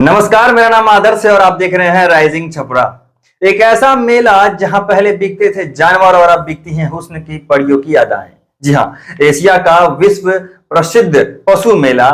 नमस्कार, मेरा नाम आदर्श है और आप देख रहे हैं राइजिंग छपरा। एक ऐसा मेला जहां पहले बिकते थे जानवर और अब बिकती हैं हुस्न की परियों की अदाएं। जी हां, एशिया का विश्व प्रसिद्ध पशु मेला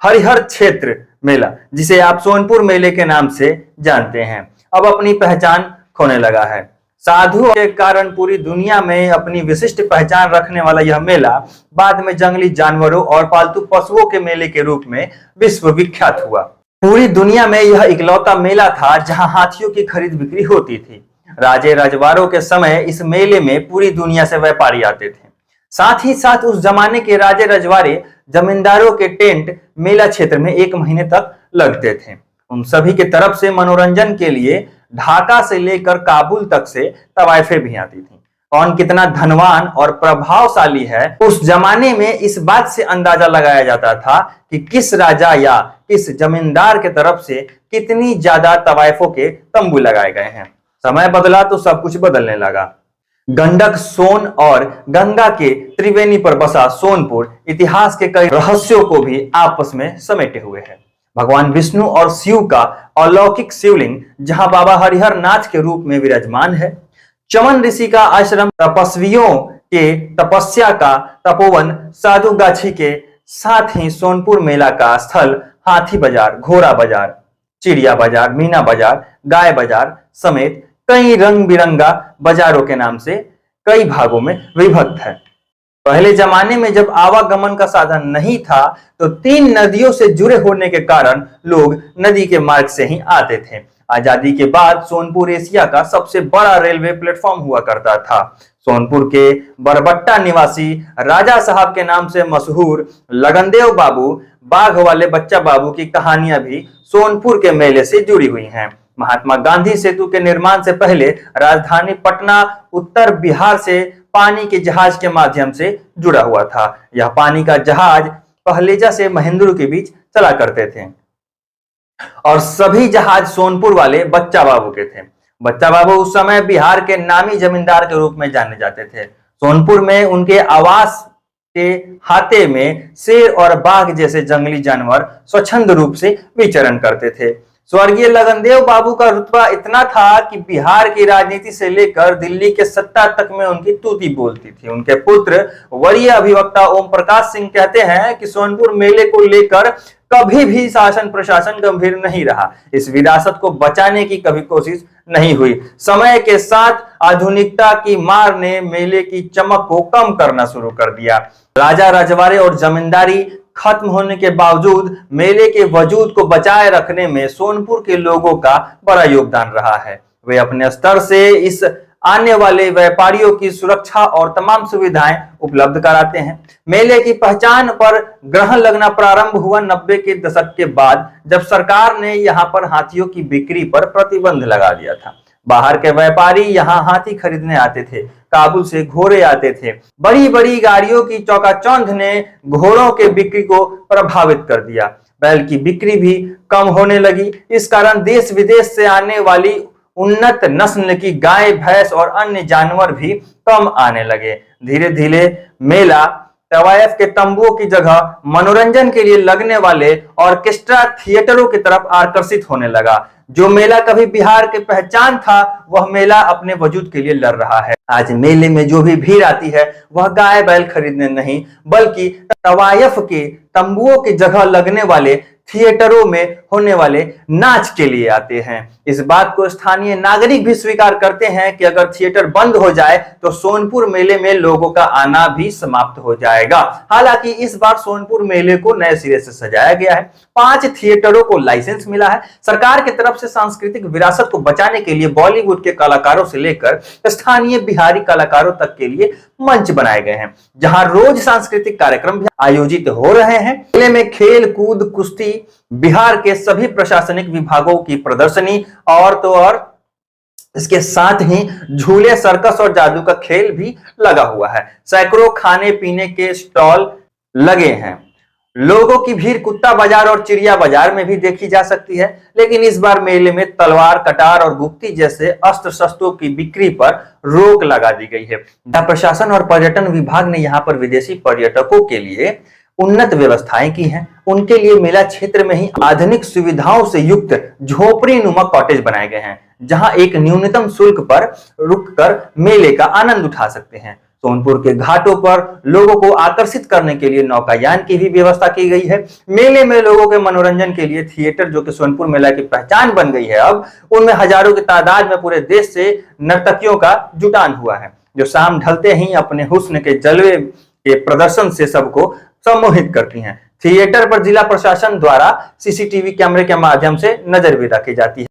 हरिहर क्षेत्र मेला, जिसे आप सोनपुर मेले के नाम से जानते हैं, अब अपनी पहचान खोने लगा है। साधुओं के कारण पूरी दुनिया में अपनी विशिष्ट पहचान रखने वाला यह मेला बाद में जंगली जानवरों और पालतू पशुओं के मेले के रूप में विश्व विख्यात हुआ। पूरी दुनिया में यह इकलौता मेला था जहां हाथियों की खरीद बिक्री होती थी। राजे रजवाड़ों के समय इस मेले में पूरी दुनिया से व्यापारी आते थे। साथ ही साथ उस जमाने के राजे रजवाड़े जमींदारों के टेंट मेला क्षेत्र में 1 महीने तक लगते थे। उन सभी के तरफ से मनोरंजन के लिए ढाका से लेकर काबुल तक से तवाइफें भी आती थी। कौन कितना धनवान और प्रभावशाली है, उस जमाने में इस बात से अंदाजा लगाया जाता था कि किस राजा या किस जमींदार के तरफ से कितनी ज्यादा तवाइफों के तंबू लगाए गए हैं। समय बदला तो सब कुछ बदलने लगा। गंडक, सोन और गंगा के त्रिवेणी पर बसा सोनपुर इतिहास के कई रहस्यों को भी आपस में समेटे हुए है। भगवान विष्णु और शिव का अलौकिक शिवलिंग जहां बाबा हरिहर नाथ के रूप में विराजमान है। चमन ऋषि का आश्रम, तपस्वियों के तपस्या का तपोवन, साधुगाछी के साथ ही सोनपुर मेला का स्थल हाथी बाजार, घोड़ा बाजार, चिड़िया बाजार, मीना बाजार, गाय बाजार समेत कई रंग बिरंगा बाजारों के नाम से कई भागों में विभक्त है। पहले जमाने में जब आवागमन का साधन नहीं था तो 3 नदियों से जुड़े होने के कारण लोग नदी के मार्ग से ही आते थे। आजादी के बाद सोनपुर एशिया का सबसे बड़ा रेलवे प्लेटफॉर्म हुआ करता था। सोनपुर के बरबट्टा निवासी राजा साहब के नाम से मशहूर लगनदेव बाबू, बाघ वाले बच्चा बाबू की कहानियां भी सोनपुर के मेले से जुड़ी हुई हैं। महात्मा गांधी सेतु के निर्माण से पहले राजधानी पटना उत्तर बिहार से पानी के जहाज के माध्यम से जुड़ा हुआ था। यह पानी का जहाज पहलेजा से महेंद्र के बीच चला करते थे और सभी जहाज सोनपुर वाले बच्चा बाबू के थे। बच्चा बाबू उस समय बिहार के नामी जमींदार के रूप में जाने जाते थे। सोनपुर में उनके आवास के हाते में शेर और बाघ जैसे जंगली जानवर स्वच्छंद रूप से विचरण करते थे। स्वर्गीय लगनदेव बाबू का रुतबा इतना था कि बिहार की राजनीति से लेकर दिल्ली के सत्ता तक में उनकी तूती बोलती थी। उनके पुत्र वरीय अभिवक्ता ओम प्रकाश सिंह कहते हैं कि सोनपुर मेले को लेकर कभी भी शासन प्रशासन गंभीर नहीं रहा। इस विरासत को बचाने की कभी कोशिश नहीं हुई। समय के साथ आधुनिकता की मार ने मेले की चमक को कम करना शुरू कर दिया। राजा रजवाड़े और जमींदारी खत्म होने के बावजूद मेले के वजूद को बचाए रखने में सोनपुर के लोगों का बड़ा योगदान रहा है। वे अपने स्तर से इस आने वाले व्यापारियों की सुरक्षा और तमाम सुविधाएं उपलब्ध कराते हैं। मेले की पहचान पर ग्रहण लगना प्रारंभ हुआ 90 के दशक के बाद, जब सरकार ने यहां पर हाथियों की बिक्री पर प्रतिबंध लगा दिया था। बाहर के व्यापारी यहां हाथी खरीदने आते थे, काबुल से घोड़े आते थे। बड़ी बड़ी गाड़ियों की चौकाचौंध ने घोड़ों के बिक्री को प्रभावित कर दिया। बैल की बिक्री भी कम होने लगी। इस कारण देश विदेश से आने वाली उन्नत नस्ल की गाय, भैंस और अन्य जानवर भी कम आने लगे। धीरे धीरे मेला तवायफ के तंबुओं की जगह मनोरंजन के लिए लगने वाले ऑर्केस्ट्रा थिएटरों की तरफ आकर्षित होने लगा। जो मेला कभी बिहार की पहचान था, वह मेला अपने वजूद के लिए लड़ रहा है। आज मेले में जो भी भीड़ आती है वह गाय बैल खरीदने नहीं, बल्कि तवायफ के तंबुओं की जगह लगने वाले थिएटरों में होने वाले नाच के लिए आते हैं। इस बात को स्थानीय नागरिक भी स्वीकार करते हैं कि अगर थिएटर बंद हो जाए तो सोनपुर मेले में लोगों का आना भी समाप्त हो जाएगा। हालांकि इस बार सोनपुर मेले को नए सिरे से सजाया गया है। 5 थिएटरों को लाइसेंस मिला है। सरकार की तरफ से सांस्कृतिक विरासत को बचाने के लिए बॉलीवुड के कलाकारों से लेकर स्थानीय बिहारी कलाकारों तक के लिए मंच बनाए गए हैं, जहां रोज सांस्कृतिक कार्यक्रम भी आयोजित हो रहे हैं। मेले में खेल कूद, कुश्ती, बिहार के सभी प्रशासनिक विभागों की प्रदर्शनी और तो और इसके साथ ही झूले, सर्कस और जादू का खेल भी लगा हुआ है। सैकड़ों खाने पीने के स्टॉल लगे हैं। लोगों की भीड़ कुत्ता बाजार और चिड़िया बाजार में भी देखी जा सकती है। लेकिन इस बार मेले में तलवार, कटार और गुप्ती जैसे अस्त्र शस्त्रों की बिक्री पर रोक लगा दी गई है। प्रशासन और पर्यटन विभाग ने यहाँ पर विदेशी पर्यटकों के लिए उन्नत व्यवस्थाएं की हैं। उनके लिए मेला क्षेत्र में ही आधुनिक सुविधाओं से युक्त झोपड़ी नुमा कॉटेज बनाए गए हैं, जहां एक न्यूनतम शुल्क पर रुककर मेले का आनंद उठा सकते हैं। सोनपुर के घाटों पर लोगों को आकर्षित करने के लिए नौकायान की भी व्यवस्था की गई है। मेले में लोगों के मनोरंजन के लिए थिएटर, जो कि सोनपुर मेला की पहचान बन गई है, अब उनमें हजारों की तादाद में पूरे देश से नर्तकियों का जुटान हुआ है, जो शाम ढलते ही अपने हुस्न के जलवे के प्रदर्शन से सबको सम्मोहित करती हैं। थिएटर पर जिला प्रशासन द्वारा सीसीटीवी कैमरे के माध्यम से नजर भी रखी जाती है।